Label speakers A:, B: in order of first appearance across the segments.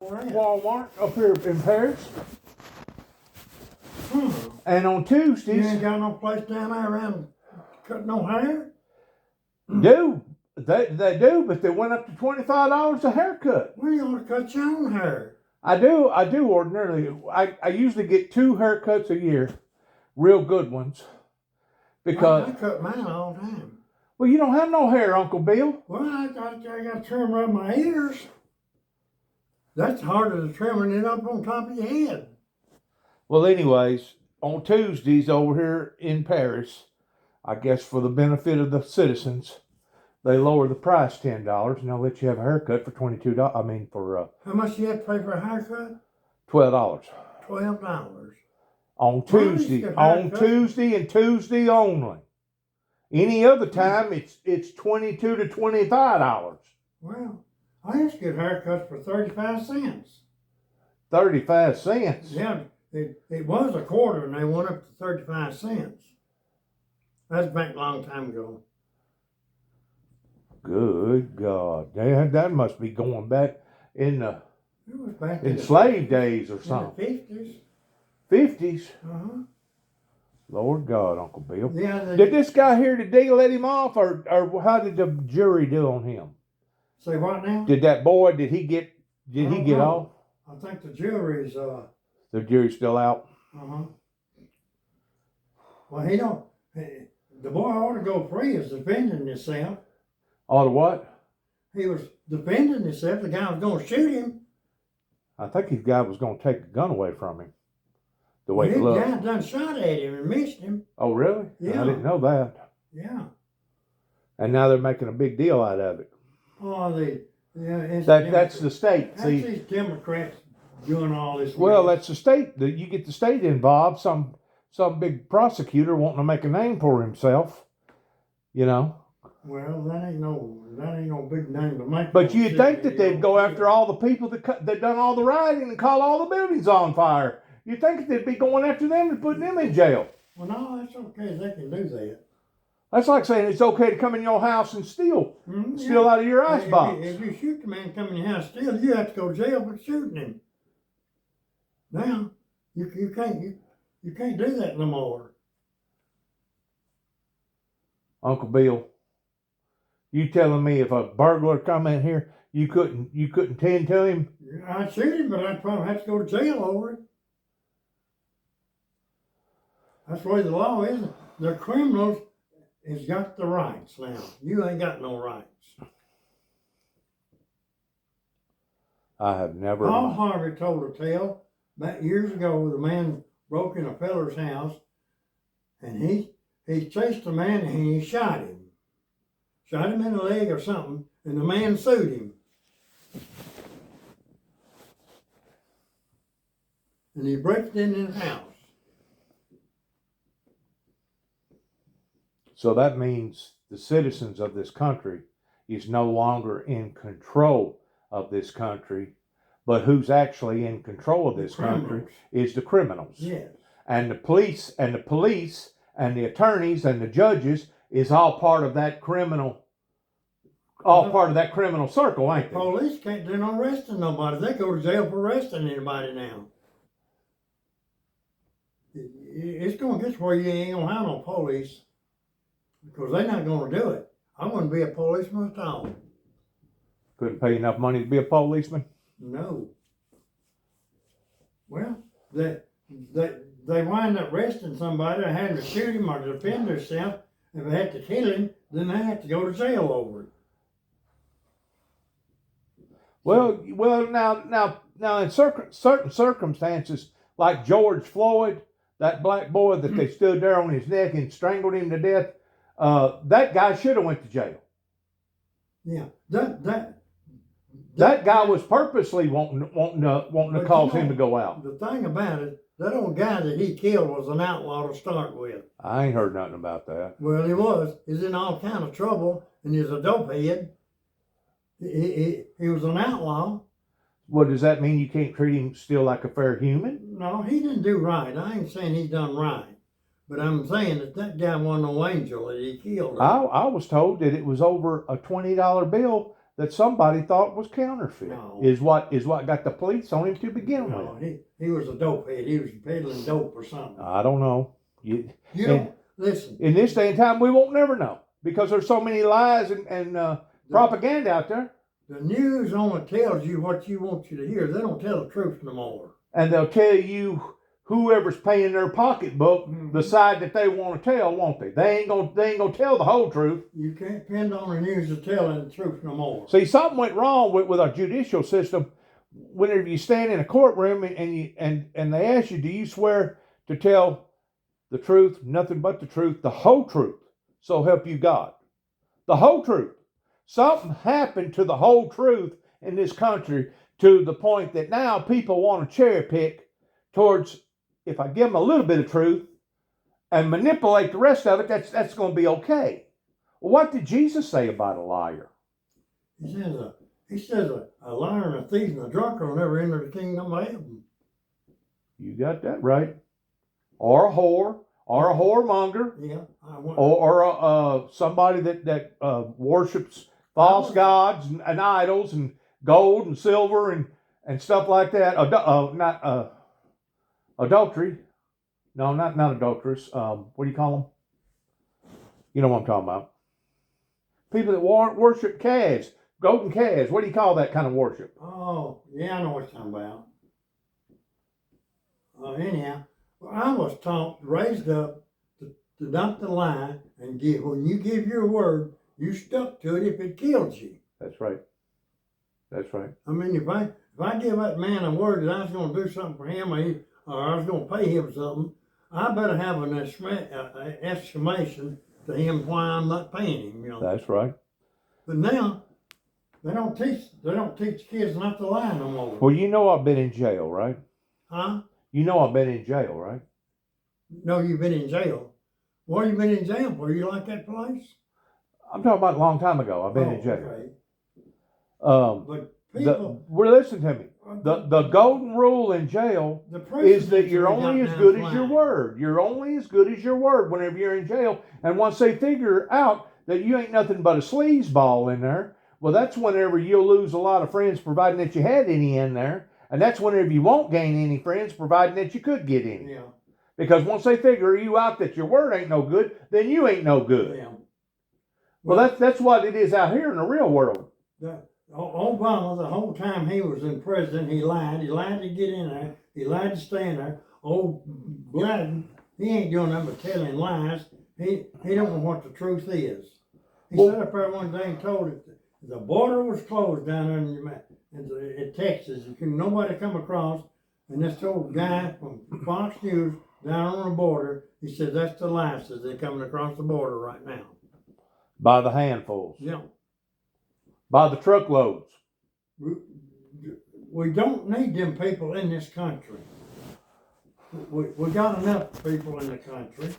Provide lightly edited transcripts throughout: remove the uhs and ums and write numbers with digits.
A: Walmart up here in Paris. And on
B: You
A: Tuesdays,
B: ain't got no place down there around cut no hair?
A: they do, but they went up to $25 a haircut.
B: Well, you ought to cut your own hair.
A: I do ordinarily. I usually get 2 haircuts a year, real good ones. Because
B: I cut mine all the time.
A: well, you don't have no hair, Uncle Bill.
B: Well, I got to trim around my ears. That's harder than trimming it up on top of your head.
A: Well, anyways, on Tuesdays over here in Paris, I guess for the benefit of the citizens, they lower the price $10 and they'll let you have a haircut for $22. I mean, for
B: How much you have to pay for a haircut?
A: $12
B: $12.
A: on Tuesday. On Tuesday and Tuesday only. Any other time, it's $22 to $25.
B: Well, I used to get haircuts for 35 cents.
A: 35 cents.
B: Yeah, it was a quarter and they went up to 35 cents. That's back a long time ago.
A: Good God. That must be going back in the
B: It was back
A: in
B: the
A: slave days or something.
B: In the 50s.
A: 50s.
B: Uh-huh.
A: Lord God, Uncle Bill.
B: Yeah,
A: Did this guy here today let him off, or how did the jury do on him?
B: Say what now?
A: Did that boy, did he get off?
B: I think the jury's
A: The jury's still out?
B: uh-huh. Well, he don't. The boy ought to go free as defending himself.
A: All the what?
B: He was defending himself. The guy was going to shoot him.
A: I think his guy was going to take the gun away from him. The way
B: His
A: it looked.
B: guy done shot at him and missed him.
A: Oh, really?
B: Yeah.
A: I didn't know that.
B: Yeah.
A: And now they're making a big deal out of it.
B: Oh,
A: That's the state.
B: That's
A: See,
B: these Democrats doing all this.
A: well, that's the state. You get the state involved. Some big prosecutor wanting to make a name for himself. You know.
B: Well, that ain't no big name to make.
A: But you'd think that they'd go after all the people that done all the rioting and call all the buildings on fire. You'd think that they'd be going after them and putting them in jail.
B: Well, no, that's okay. They can do that.
A: That's like saying it's okay to come in your house and steal
B: Yeah.
A: out of your icebox.
B: If you shoot the man coming in your house still, you have to go to jail for shooting him. Now, you can't do that no more.
A: Uncle Bill, you telling me if a burglar come in here, you couldn't tend to him?
B: I'd shoot him, but I'd probably have to go to jail over it. That's the way the law is. The criminals has got the rights now. You ain't got no rights.
A: I have never.
B: Paul Harvey told a tale back years ago. The man broke in a feller's house, and he chased the man and he shot him. Shot him in the leg or something, and the man sued him. And he breaks in his house.
A: So that means the citizens of this country is no longer in control of this country, but who's actually in control of this country is the criminals.
B: Yes.
A: And the police and the attorneys and the judges is all part of that criminal, part of that criminal circle, ain't they?
B: Police can't do no arresting nobody. They go to jail for arresting anybody now. It's going to get where you ain't going to have no police. Because they're not going to do it. I wouldn't be a policeman at all.
A: Couldn't pay enough money to be a policeman?
B: No. Well, they wind up arresting somebody or having to shoot him or defend themselves. If they have to kill him, then they have to go to jail over it.
A: Well, now in certain circumstances, like George Floyd, that black boy that they stood there on his neck and strangled him to death, that guy should have went to jail.
B: Yeah,
A: that guy was purposely wanting to cause him to go out.
B: The thing about it, that old guy that he killed was an outlaw to start with.
A: I ain't heard nothing about that.
B: Well, he was. He's in all kind of trouble, and he's a dope head. He was an outlaw.
A: Well, does that mean you can't treat him still like a fair human?
B: No, he didn't do right. I ain't saying he done right. But I'm saying that guy wasn't no angel that he killed him.
A: I was told that it was over a $20 bill that somebody thought was counterfeit.
B: No.
A: Is what got the police on him to begin
B: No,
A: with.
B: he was a dope head. He was peddling dope or something.
A: I don't know.
B: You
A: and-
B: don't listen.
A: In this day and time, we won't never know because there's so many lies and propaganda out there,
B: The news only tells you what you want you to hear. They don't tell the truth no more.
A: and they'll tell you whoever's paying their pocketbook the side that they want to tell, won't they? They ain't gonna tell the whole truth.
B: You can't depend on the news to tell the truth no more.
A: See, something went wrong with our judicial system. Whenever you stand in a courtroom and they ask you, do you swear to tell the truth, nothing but the truth, the whole truth, so help you God? The whole truth. Something happened to the whole truth in this country to the point that now people want to cherry pick towards, if I give them a little bit of truth and manipulate the rest of it, that's going to be okay. Well, what did Jesus say about a liar?
B: He says a liar and a thief and a drunkard will never enter the kingdom of heaven.
A: You got that right. Or a whore, or a whoremonger,
B: Yeah.
A: or somebody that worships false gods and idols and gold and silver and stuff like that. Not adultery. No, not adulterous. What do you call them? You know what I'm talking about. People that worship calves, golden calves. What do you call that kind of worship?
B: Oh, yeah, I know what you're talking about. Anyhow, I was taught, raised up to not to lie and give. When you give your word, you stuck to it if it killed you.
A: That's right. That's right.
B: I mean, if I give that man a word that I was going to do something for him, or I was going to pay him something, I better have an estimation to him why I'm not paying him. You know.
A: That's right.
B: But now they don't teach kids not to lie no more.
A: Well, you know I've been in jail, right?
B: Huh?
A: You know I've been in jail, right?
B: No, you've been in jail. What have you been in jail for? You like that place?
A: I'm talking about a long time ago. I've been in jail.
B: Okay.
A: Um,
B: But people,
A: listen to me. The golden rule in jail
B: the
A: is that you're
B: precedents
A: only
B: we
A: as
B: got
A: good
B: now
A: as your
B: flying.
A: word. You're only as good as your word whenever you're in jail. And once they figure out that you ain't nothing but a sleazeball in there, well, that's whenever you'll lose a lot of friends, providing that you had any in there. And that's whenever you won't gain any friends, providing that you could get any.
B: Yeah.
A: Because once they figure you out that your word ain't no good, then you ain't no good.
B: Yeah.
A: Well, that's what it is out here in the real world.
B: Obama, the whole time he was in prison, he lied. He lied to get in there. He lied to stay in there. Old Biden, he ain't doing nothing but telling lies. He don't know what the truth is. He sat up there one day and told it the border was closed down there in Texas. You can nobody come across. And this old guy from Fox News down on the border, he said that's the lie. Says they're coming across the border right now.
A: By the handfuls.
B: Yeah.
A: By the truckloads.
B: We don't need them people in this country. We got enough people in the country.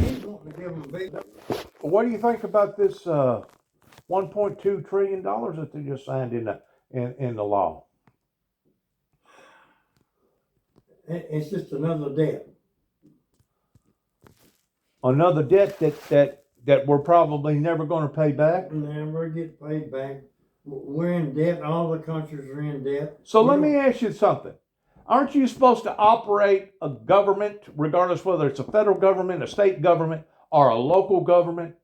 B: He's wanting to give them big.
A: What do you think about this $1.2 trillion that they just signed in the law?
B: It's just another debt.
A: Another debt that we're probably never going to pay back.
B: Never get paid back. We're in debt. All the countries are in debt.
A: So let me ask you something. Aren't you supposed to operate a government, regardless whether it's a federal government, a state government, or a local government?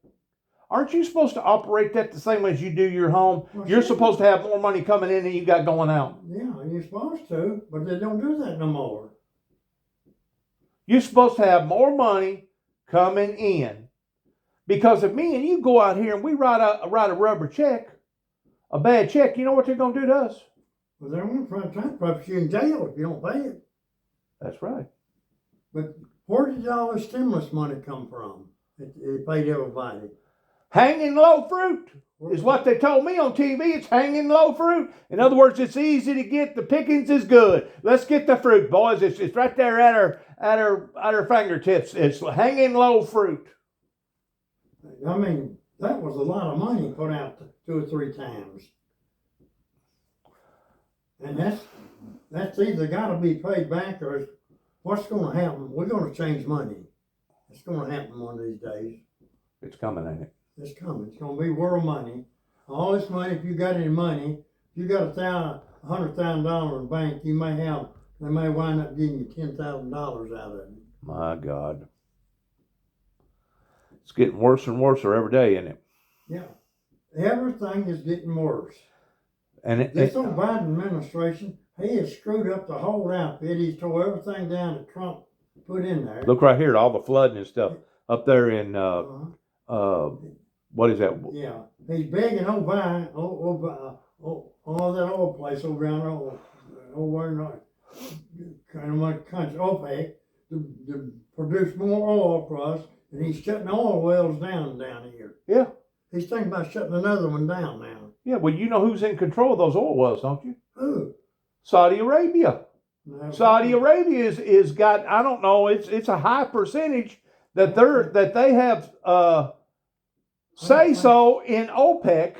A: Aren't you supposed to operate that the same as you do your home?
B: Well,
A: You're
B: sure.
A: supposed to have more money coming in than you got going out.
B: Yeah, you're supposed to, but they don't do that no more.
A: You're supposed to have more money coming in. Because if me and you go out here and we write a rubber check, a bad check, you know what they're going to do to us?
B: Well, they're going to put you in jail if you don't pay it.
A: That's right.
B: But where did all this stimulus money come from? It paid everybody.
A: Hanging low fruit is what they told me on TV. It's hanging low fruit. In other words, it's easy to get. The pickings is good. Let's get the fruit, boys. It's right there at our fingertips. It's hanging low fruit.
B: I mean, that was a lot of money put out 2 or 3 times. And that's either got to be paid back or what's going to happen. We're going to change money. It's going to happen one of these days.
A: It's coming, ain't it?
B: It's coming. It's going to be world money. all this money, if you got any money, if you got $100,000 in the bank, they may wind up giving you $10,000 out of it.
A: My God. It's getting worse and worse every day, isn't it?
B: Yeah. Everything is getting worse.
A: And
B: This old Biden administration, he has screwed up the whole outfit. He's tore everything down that Trump put in there.
A: look right here, all the flooding and stuff up there in what is that?
B: Yeah. He's begging Obama, all that oil place over down over in kind of my country, OPEC, to produce more oil for us, and he's shutting oil wells down here.
A: Yeah.
B: He's thinking about shutting another one down now.
A: Yeah, well, you know who's in control of those oil wells, don't you?
B: Who?
A: Saudi Arabia.
B: No.
A: Saudi Arabia is got, I don't know, it's a high percentage that they have say so in OPEC.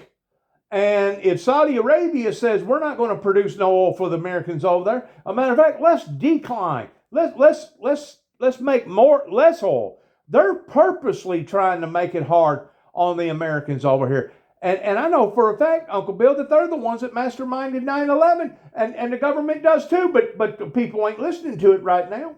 A: And if Saudi Arabia says we're not going to produce no oil for the Americans over there, a matter of fact, let's decline. Let's make less oil. They're purposely trying to make it hard on the Americans over here. And I know for a fact, Uncle Bill, that they're the ones that masterminded 9/11, and the government does too, but the people ain't listening to it right now.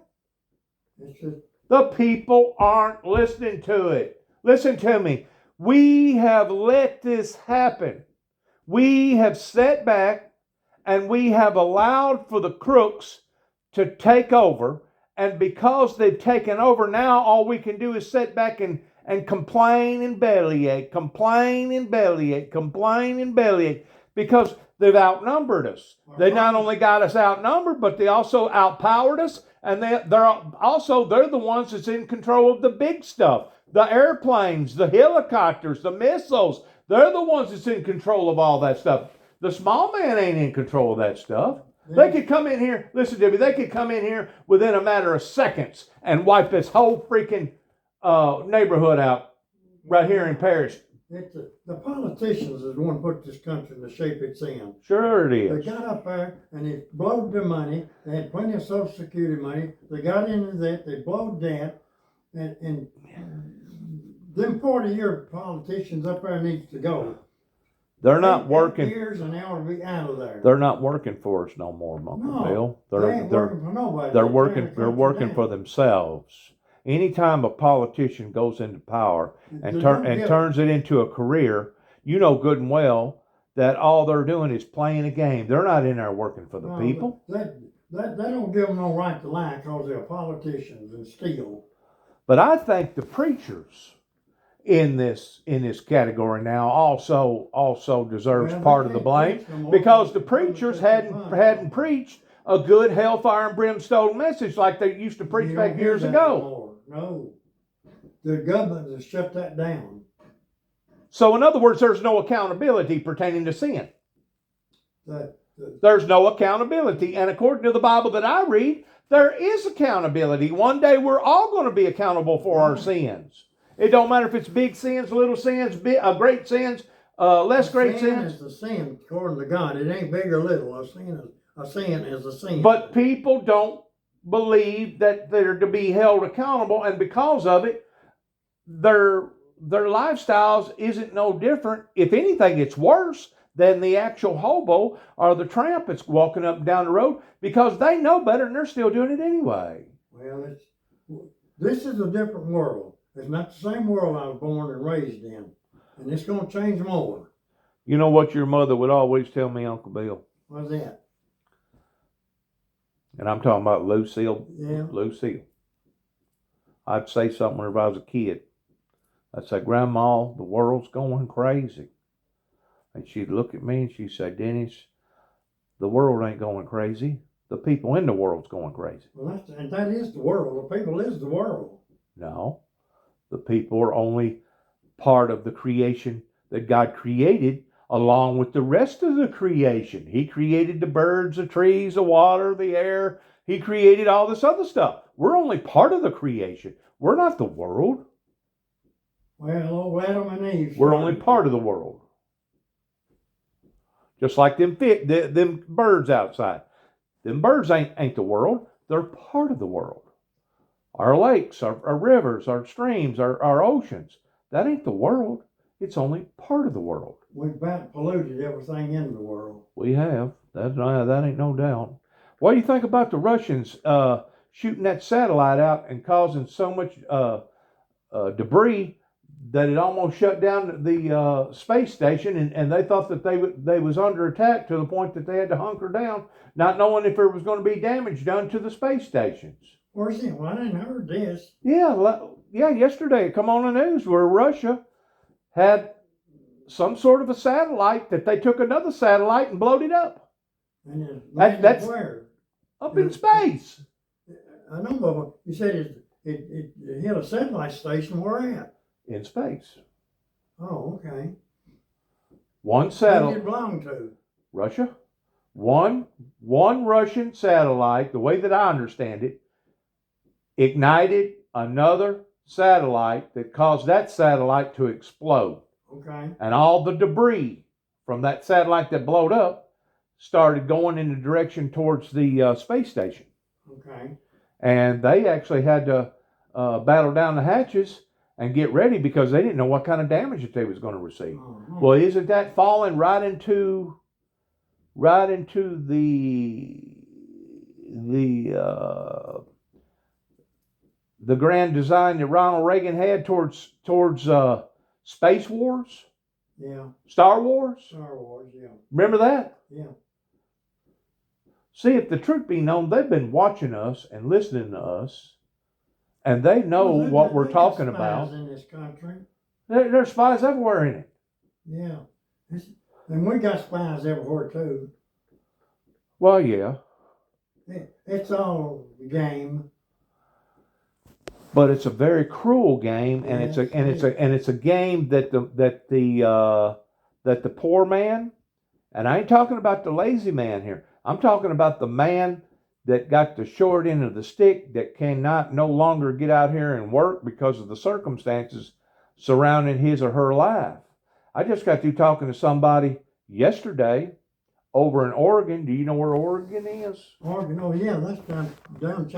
A: The people aren't listening to it. Listen to me. We have let this happen. We have sat back and we have allowed for the crooks to take over. And because they've taken over, now all we can do is sit back and complain and bellyache, because they've outnumbered us. They not only got us outnumbered, but they also outpowered us. And they're the ones that's in control of the big stuff. The airplanes, the helicopters, the missiles. They're the ones that's in control of all that stuff. The small man ain't in control of that stuff. They could come in here, listen to me, they could come in here within a matter of seconds and wipe this whole freaking neighborhood out right here in Paris.
B: The politicians is the one who put this country in the shape it's in.
A: Sure it is.
B: They got up there and they blowed their money. They had plenty of Social Security money. They got into that. They blowed that. And them 40-year politicians up there needs to go.
A: They're not working.
B: Years and they ought to be out of there.
A: They're not working for us no more, Uncle Bill.
B: They ain't working for nobody.
A: They're working for themselves. Anytime a politician goes into power and turns it into a career, you know good and well that all they're doing is playing a game. They're not in there working for the people.
B: They don't give them no right to lie because they're politicians and steal.
A: But I think the preachers in this category now also deserves part of the blame, because the preachers hadn't preached a good hellfire and brimstone message like they used to preach back years ago.
B: No, the government has shut that down.
A: So in other words, there's no accountability pertaining to sin. There's no accountability, and according to the Bible that I read, there is accountability. One day we're all going to be accountable for our sins. It don't matter if it's big sins, little sins, great sins, less great sins.
B: Sin is a sin according to God. It ain't big or little. A sin is a sin.
A: But people don't believe that they're to be held accountable, and because of it, their lifestyles isn't no different. If anything, it's worse than the actual hobo or the tramp that's walking up and down the road, because they know better and they're still doing it anyway.
B: Well, this is a different world. It's not the same world I was born and raised in. And it's going to change more.
A: You know what your mother would always tell me, Uncle Bill?
B: What's that?
A: And I'm talking about Lucille.
B: Yeah.
A: Lucille. I'd say something whenever I was a kid. I'd say, Grandma, the world's going crazy. And she'd look at me and she'd say, Dennis, the world ain't going crazy. The people in the world's going crazy.
B: Well, that is the world. The people is the world.
A: No. The people are only part of the creation that God created along with the rest of the creation. He created the birds, the trees, the water, the air. He created all this other stuff. We're only part of the creation. We're not the world.
B: Well, old Adam and Eve.
A: We're only part of the world. Just like them birds outside. Them birds ain't the world. They're part of the world. Our lakes, our rivers, our streams, our oceans. That ain't the world. It's only part of the world.
B: We've about polluted everything in the world.
A: We have. That ain't no doubt. What do you think about the Russians shooting that satellite out and causing so much debris that it almost shut down the space station, and they thought that they was under attack to the point that they had to hunker down, not knowing if there was going to be damage done to the space stations.
B: Where's it? Well, I didn't heard this.
A: Yeah, yesterday it come on the news where Russia had some sort of a satellite that they took another satellite and blowed it up.
B: And it's
A: That's
B: where?
A: up in space.
B: I know, but you said it hit a satellite station. Where at?
A: In space.
B: Oh, okay.
A: One
B: Who
A: satellite.
B: did it belong to?
A: Russia. One Russian satellite, the way that I understand it, ignited another satellite that caused that satellite to explode.
B: Okay.
A: And all the debris from that satellite that blowed up started going in the direction towards the space station.
B: Okay.
A: And they actually had to battle down the hatches and get ready because they didn't know what kind of damage that they was going to receive.
B: Uh-huh.
A: Well, isn't that falling right into the grand design that Ronald Reagan had towards Space Wars,
B: Yeah.
A: Star Wars?
B: Star Wars. Yeah.
A: Remember that?
B: Yeah.
A: See, if the truth be known, they've been watching us and listening to us, and they know
B: Well,
A: what we're
B: they got
A: talking
B: spies
A: about.
B: in this country.
A: There's spies everywhere in it.
B: Yeah. And we got spies everywhere too.
A: Well, yeah,
B: It's all game.
A: but it's a very cruel game, and
B: Yes,
A: it's a game that the poor man, and I ain't talking about the lazy man here. I'm talking about the man that got the short end of the stick, that cannot no longer get out here and work because of the circumstances surrounding his or her life. I just got through talking to somebody yesterday over in Oregon. Do you know where Oregon is?
B: Oregon, oh yeah, that's down